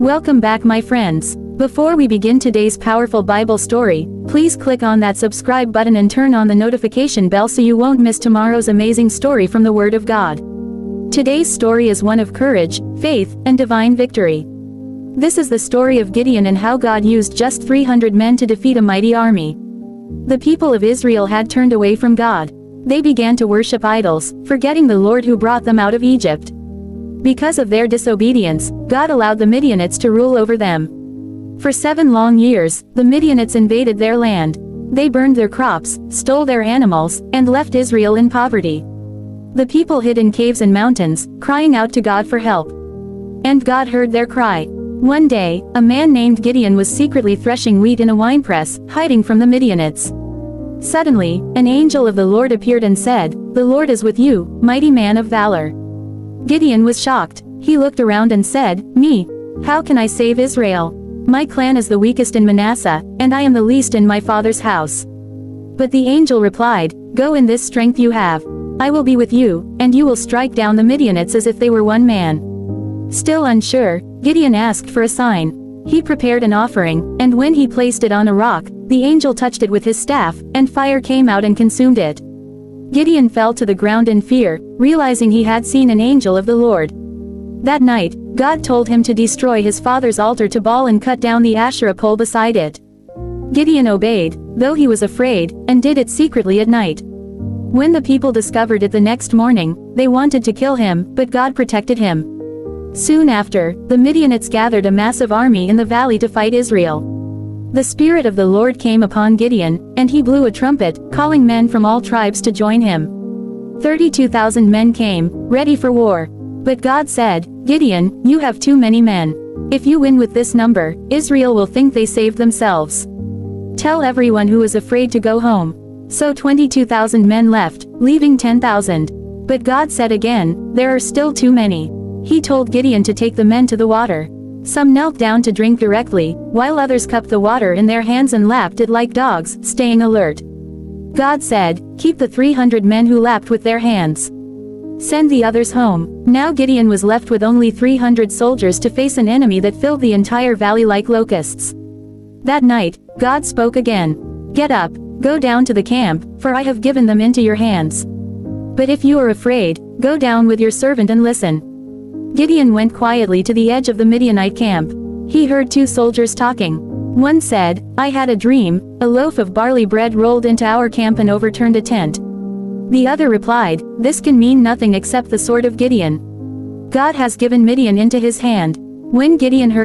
Welcome back, my friends. Before we begin today's powerful Bible story, please click on that subscribe button and turn on the notification bell so you won't miss tomorrow's amazing story from the Word of God. Today's story is one of courage, faith, and divine victory. This is the story of Gideon and how God used just 300 men to defeat a mighty army. The people of Israel had turned away from God. They began to worship idols, forgetting the Lord who brought them out of Egypt. Because of their disobedience, God allowed the Midianites to rule over them. For 7 long years, the Midianites invaded their land. They burned their crops, stole their animals, and left Israel in poverty. The people hid in caves and mountains, crying out to God for help. And God heard their cry. One day, a man named Gideon was secretly threshing wheat in a winepress, hiding from the Midianites. Suddenly, an angel of the Lord appeared and said, "The Lord is with you, mighty man of valor." Gideon was shocked. He looked around and said, "Me? How can I save Israel? My clan is the weakest in Manasseh, and I am the least in my father's house." But the angel replied, "Go in this strength you have. I will be with you, and you will strike down the Midianites as if they were one man." Still unsure, Gideon asked for a sign. He prepared an offering, and when he placed it on a rock, the angel touched it with his staff, and fire came out and consumed it. Gideon fell to the ground in fear, realizing he had seen an angel of the Lord. That night, God told him to destroy his father's altar to Baal and cut down the Asherah pole beside it. Gideon obeyed, though he was afraid, and did it secretly at night. When the people discovered it the next morning, they wanted to kill him, but God protected him. Soon after, the Midianites gathered a massive army in the valley to fight Israel. The Spirit of the Lord came upon Gideon, and he blew a trumpet, calling men from all tribes to join him. 32,000 men came, ready for war. But God said, "Gideon, you have too many men. If you win with this number, Israel will think they saved themselves. Tell everyone who is afraid to go home." So 22,000 men left, leaving 10,000. But God said again, "There are still too many." He told Gideon to take the men to the water. Some knelt down to drink directly, while others cupped the water in their hands and lapped it like dogs, staying alert. God said, "Keep the 300 men who lapped with their hands. Send the others home." Now Gideon was left with only 300 soldiers to face an enemy that filled the entire valley like locusts. That night, God spoke again. "Get up, go down to the camp, for I have given them into your hands. But if you are afraid, go down with your servant and listen." Gideon went quietly to the edge of the Midianite camp. He heard 2 soldiers talking. One said, "I had a dream, a loaf of barley bread rolled into our camp and overturned a tent." The other replied, "This can mean nothing except the sword of Gideon. God has given Midian into his hand." When Gideon heard